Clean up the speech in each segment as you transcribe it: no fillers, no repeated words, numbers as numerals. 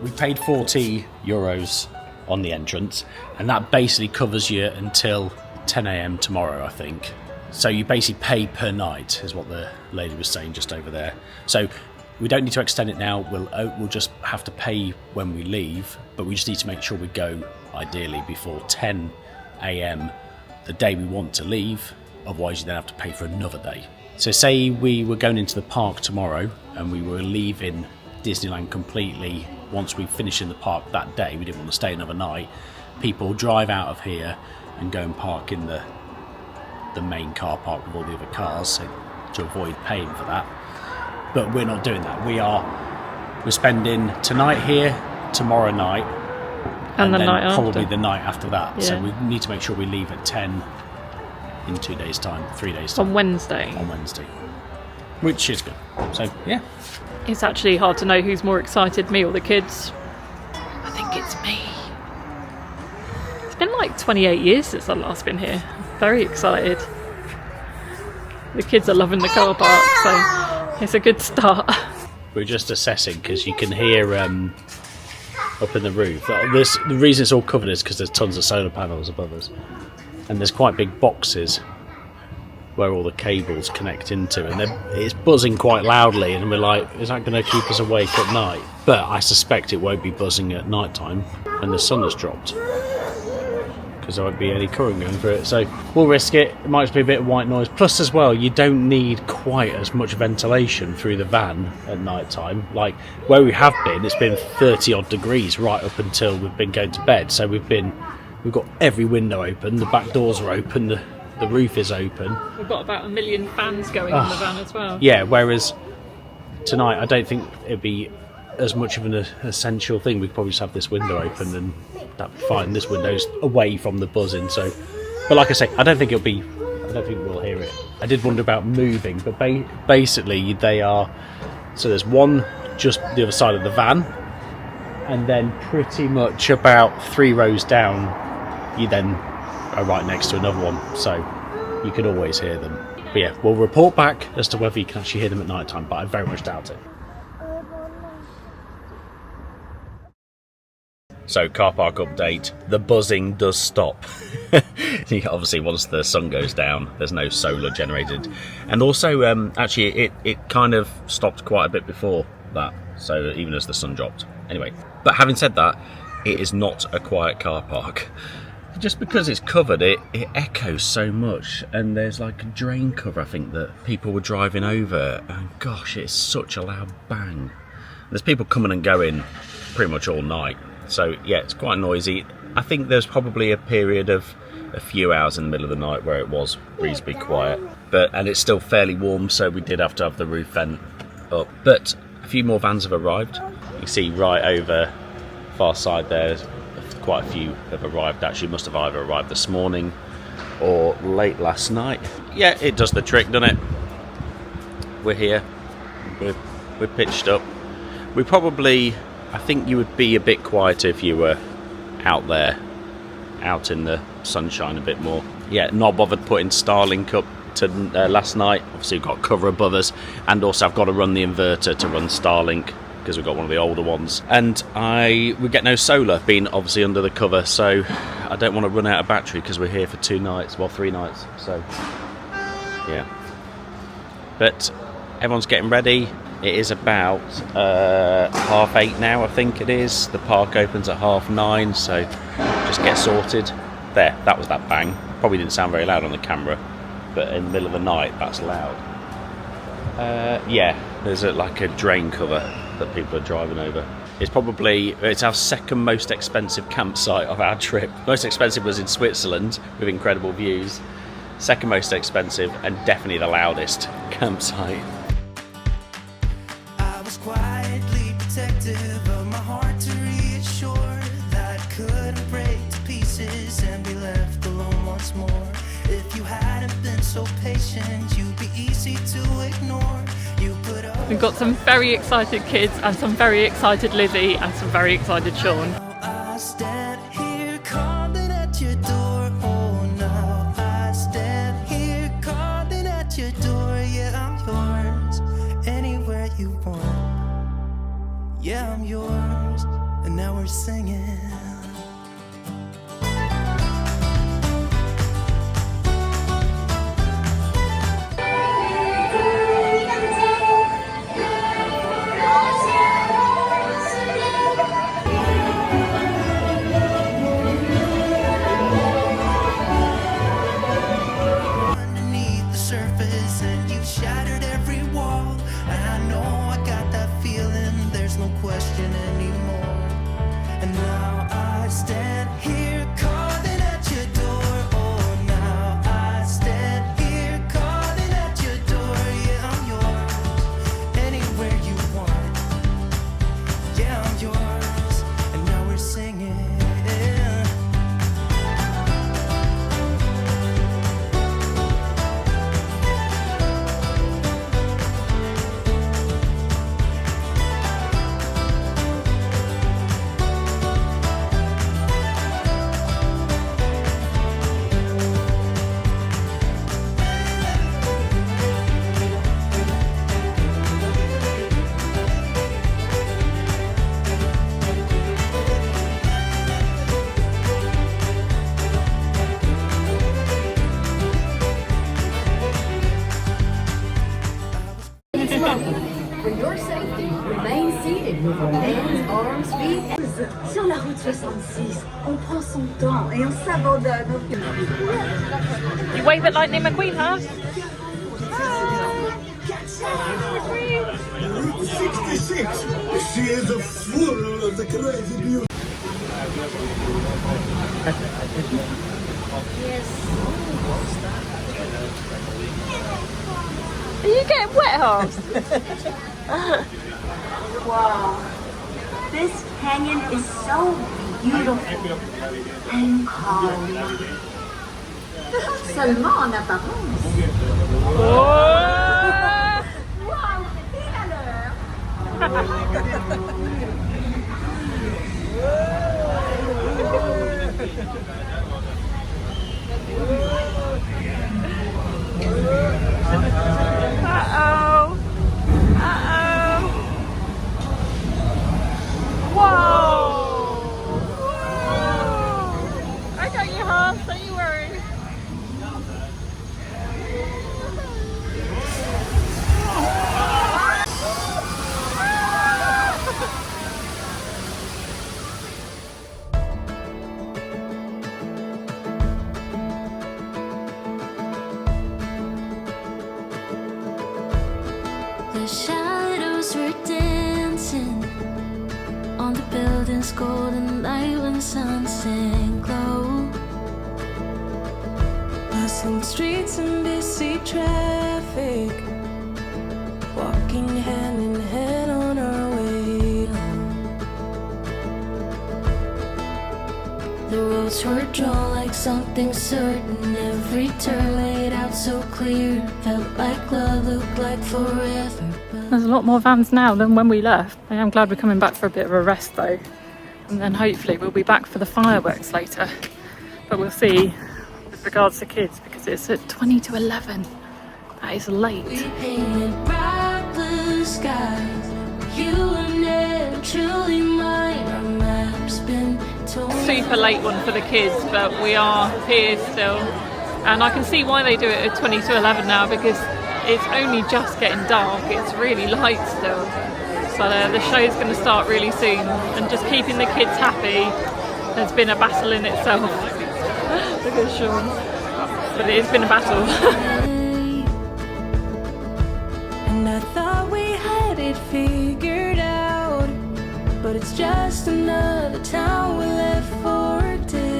we paid €40 on the entrance, and that basically covers you until 10 a.m. tomorrow, I think. So you basically pay per night, is what the lady was saying just over there. So we don't need to extend it now. We'll just have to pay when we leave, but we just need to make sure we go ideally before 10 a.m. the day we want to leave. Otherwise, you then have to pay for another day. So say we were going into the park tomorrow and we were leaving Disneyland completely once we finish in the park that day. We didn't want to stay another night. People drive out of here and go and park in the main car park with all the other cars, so to avoid paying for that. But we're not doing that. We're spending tonight here, tomorrow night, and the then night probably after. the night after that. Yeah. So we need to make sure we leave at 10 in 2 days' time, 3 days' time. On Wednesday. On Wednesday. Which is good. So, yeah. It's actually hard to know who's more excited, me or the kids. I think it's me. It's been like 28 years since I've last been here. Very excited. The kids are loving the car park, so it's a good start. We're just assessing because you can hear up in the roof. The reason it's all covered is because there's tons of solar panels above us, and there's quite big boxes where all the cables connect into, and it's buzzing quite loudly, and we're like, is that going to keep us awake at night? But I suspect it won't be buzzing at night time when the sun has dropped, because there won't be any current going through it. So we'll risk it. It might just be a bit of white noise. Plus as well, you don't need quite as much ventilation through the van at night time. Like where we have been, it's been 30 odd degrees right up until we've been going to bed. So we've got every window open, the back doors are open, the roof is open. We've got about 1 million fans going in the van as well. Yeah, whereas tonight I don't think it'd be as much of an essential thing. We could probably just have this window open and that'd be fine. This window's away from the buzzing, so. But like I say, I don't think we'll hear it. I did wonder about moving, but basically they are. So there's one just the other side of the van, and then pretty much about 3 rows down, you then are right next to another one, so you can always hear them. But yeah, we'll report back as to whether you can actually hear them at night time, but I very much doubt it. So, car park update, the buzzing does stop. Obviously, once the sun goes down, there's no solar generated. And also, actually, it kind of stopped quite a bit before that, so even as the sun dropped. Anyway, but having said that, it is not a quiet car park. Just because it's covered, it echoes so much, and there's like a drain cover, I think, that people were driving over, and gosh, it's such a loud bang. There's people coming and going pretty much all night. So yeah, it's quite noisy. I think there's probably a period of a few hours in the middle of the night where it was reasonably quiet, and it's still fairly warm, so we did have to have the roof vent up. But a few more vans have arrived. You can see right over far side there, quite a few have arrived. Actually, must have either arrived this morning or late last night. Yeah, it does the trick, doesn't it? We're here. We're pitched up. We probably. I think you would be a bit quieter if you were out there, out in the sunshine a bit more. Yeah, not bothered putting Starlink up to last night. Obviously, we've got cover above us, and also I've got to run the inverter to run Starlink because we've got one of the older ones. And we get no solar, being obviously under the cover, so I don't want to run out of battery because we're here for 3 nights. So, yeah. But everyone's getting ready. It is about 8:30 now, I think it is. The park opens at 9:30, so just get sorted. There, that was that bang. Probably didn't sound very loud on the camera, but in the middle of the night, that's loud. Yeah, there's like a drain cover that people are driving over. It's our second most expensive campsite of our trip. Most expensive was in Switzerland with incredible views. Second most expensive, and definitely the loudest campsite. Quietly protective of my heart to reassure that I couldn't break to pieces and be left alone once more. If you hadn't been so patient, you'd be easy to ignore. You put up. We've got some very excited kids and some very excited Lizzie and some very excited Sean. I stand here calling at your door. Oh, now I stand here calling at your door. Yeah, I'm yours. Anywhere you want. Yeah, I'm yours, and now we're singing. Underneath the surface, and you shattered every wall. And I know I got that feeling, there's no question anymore. And now I stand here calling at your door. Oh, now I stand here calling at your door. Yeah, I'm yours, anywhere you want. Yeah, I'm yours, and now we're singing. For your safety, remain seated with your hands, arms, feet. Sur la route 66, on prend son temps et on s'abandonne au You wave at Lightning McQueen, huh? 66. She is a full of the crazy beauty. Are you getting wet, Hans? Wow, this canyon is so beautiful and calm. Seulement en apparence. Wow, pile à l'heure. Uh-oh. Uh-oh. Whoa. Whoa. I got you, Hans. Don't you worry. The shadows were dancing on the building's golden light when sunset glow. Bustling streets and busy traffic, walking hand in hand on our way home. The roads were drawn like something certain, every turn laid out so clear. Felt like love, looked like forever. There's a lot more vans now than when we left. I am glad we're coming back for a bit of a rest though. And then hopefully we'll be back for the fireworks later. But we'll see with regards to kids because it's at 20 to 11. That is late. We painted bright blue skies. You were never truly mine. Our maps been torn. Super late one for the kids, but we are here still. And I can see why they do it at 20 to 11 now because it's only just getting dark. It's really light still. So the show's going to start really soon. And just keeping the kids happy has been a battle in itself. Look at Sean. But it has been a battle. And I thought we had it figured out, but it's just another town we left for a day.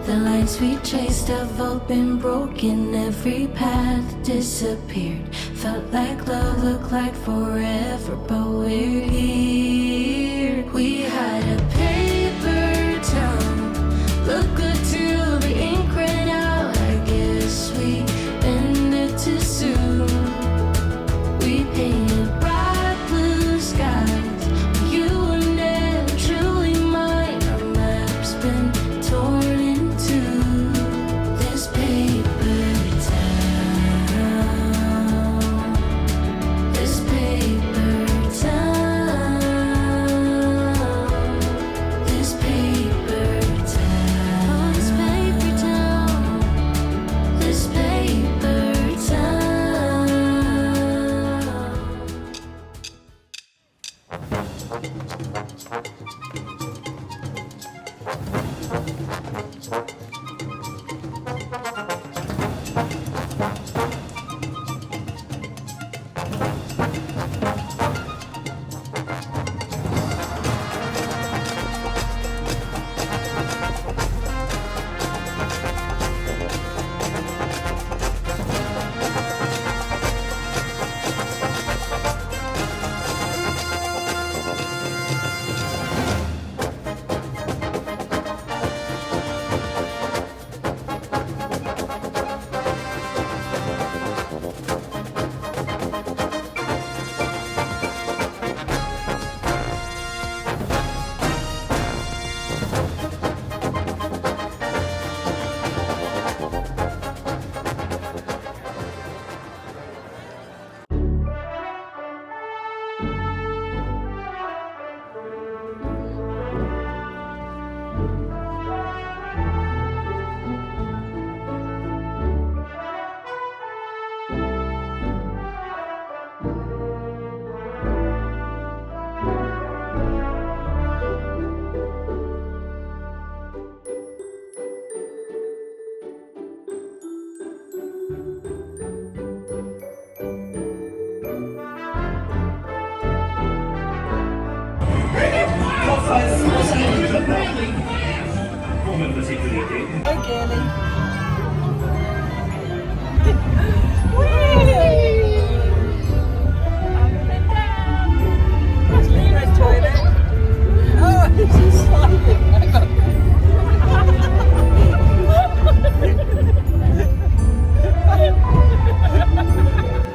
The lines we chased have all been broken, every path disappeared. Felt like love, looked like forever, but we're here. We had a paper town, look good till the ink ran out. I guess we ended too soon. We painted bright blue skies. You were never truly mine. Our map's been torn in two. This paper town. This paper town.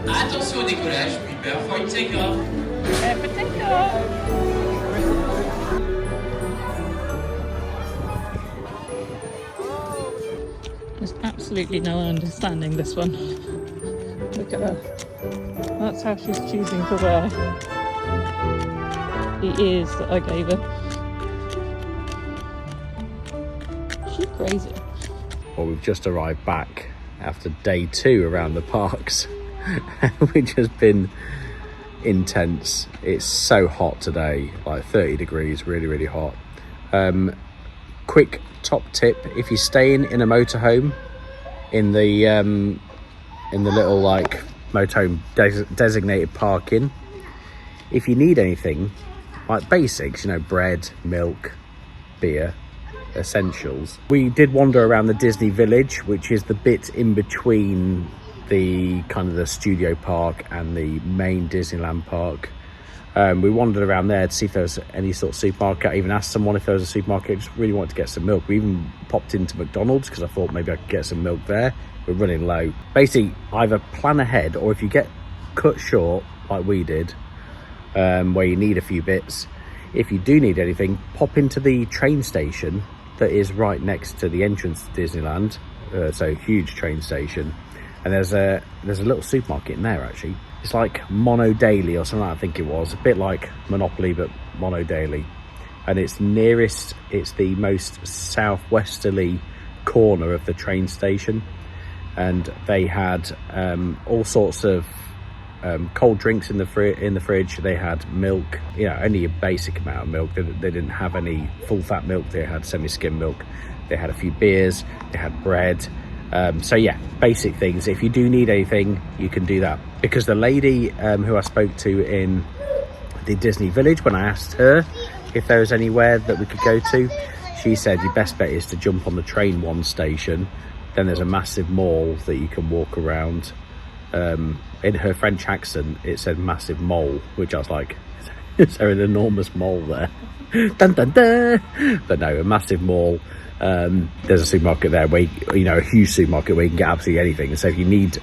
Attention au décollage, prepare for take-off. There's absolutely no understanding this one. Look at her. That's how she's choosing to wear the ears that I gave her. She's crazy. Well, we've just arrived back after day 2 around the parks, which has been intense. It's so hot today, like 30 degrees, really hot. Quick top tip: if you're staying in a motorhome in the little like motorhome designated parking, if you need anything like basics, you know, bread, milk, beer, essentials. We did wander around the Disney Village, which is the bit in between the kind of the studio park and the main Disneyland park. We wandered around there to see if there was any sort of supermarket. I even asked someone if there was a supermarket. I just really wanted to get some milk. We even popped into McDonald's because I thought maybe I could get some milk there. We're running low. Basically, either plan ahead, or if you get cut short like we did, where you need a few bits, if you do need anything, pop into the train station that is right next to the entrance to Disneyland. So huge train station, and there's a little supermarket in there actually. It's like Mono Daily or something, I think it was. A bit like Monopoly, but Mono Daily. And it's nearest, it's the most southwesterly corner of the train station. And they had all sorts of cold drinks in the fridge. They had milk, you know, only a basic amount of milk. They didn't have any full fat milk. They had semi-skim milk. They had a few beers. They had bread. So yeah, basic things. If you do need anything, you can do that. Because the lady who I spoke to in the Disney Village, when I asked her if there was anywhere that we could go to, she said your best bet is to jump on the train one station. Then there's a massive mall that you can walk around. In her French accent, it said massive mole, which I was like, is there an enormous mole there? Dun, dun, dun. But no, a massive mall. There's a supermarket there where you know, a huge supermarket where you can get absolutely anything. So if you need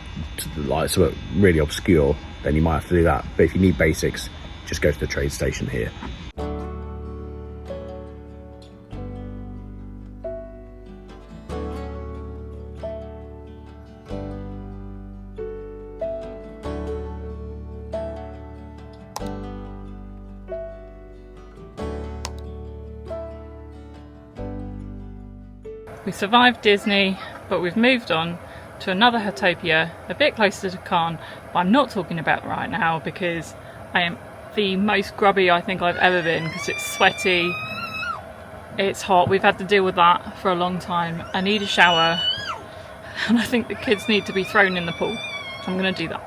like something really obscure, then you might have to do that. But if you need basics, just go to the train station here. We survived Disney, but we've moved on to another Huttopia, a bit closer to Cannes, but I'm not talking about right now because I am the most grubby I think I've ever been, because it's sweaty, it's hot, we've had to deal with that for a long time. I need a shower, and I think the kids need to be thrown in the pool, so I'm going to do that.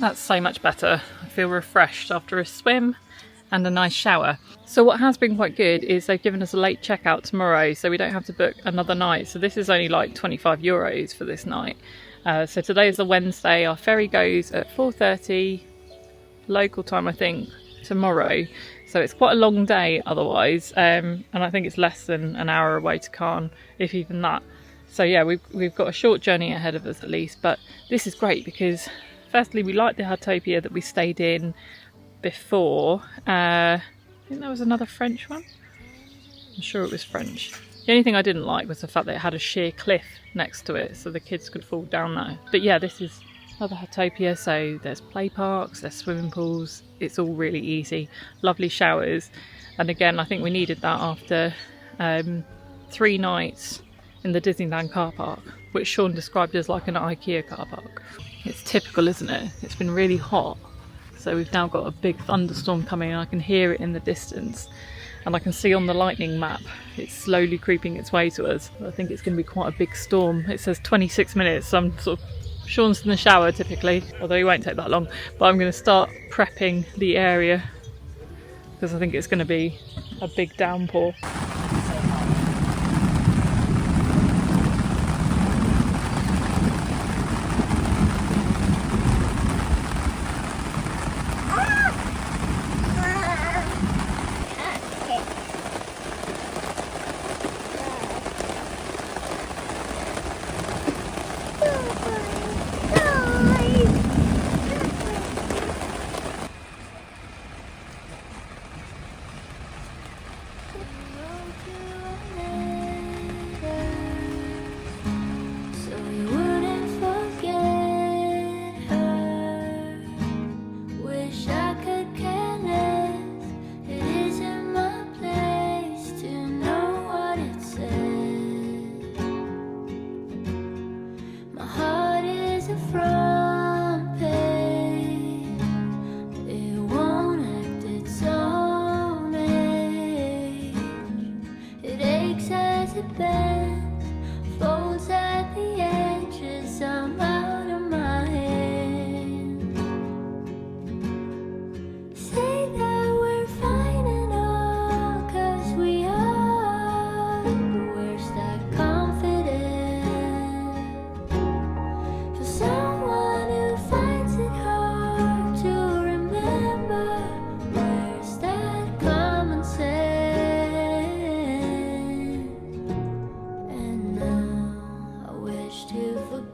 That's so much better. I feel refreshed after a swim and a nice shower. So what has been quite good is they've given us a late checkout tomorrow, so we don't have to book another night. So this is only like €25 for this night. So today is the Wednesday. Our ferry goes at 4:30 local time, I think, tomorrow. So it's quite a long day otherwise, and I think it's less than an hour away to Cannes, if even that. So yeah, we've got a short journey ahead of us at least, but this is great because firstly we like the Huttopia that we stayed in before. I think there was another French one. I'm sure it was French. The only thing I didn't like was the fact that it had a sheer cliff next to it so the kids could fall down there. But yeah, this is another Huttopia, so there's play parks, there's swimming pools, it's all really easy, lovely showers, and again I think we needed that after 3 nights in the Disneyland car park, which Sean described as like an IKEA car park. It's typical, isn't it? It's been really hot, so we've now got a big thunderstorm coming and I can hear it in the distance, and I can see on the lightning map it's slowly creeping its way to us. I think it's going to be quite a big storm. It says 26 minutes, so I'm sort of, Sean's in the shower typically, although he won't take that long, but I'm going to start prepping the area because I think it's going to be a big downpour.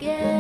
forget.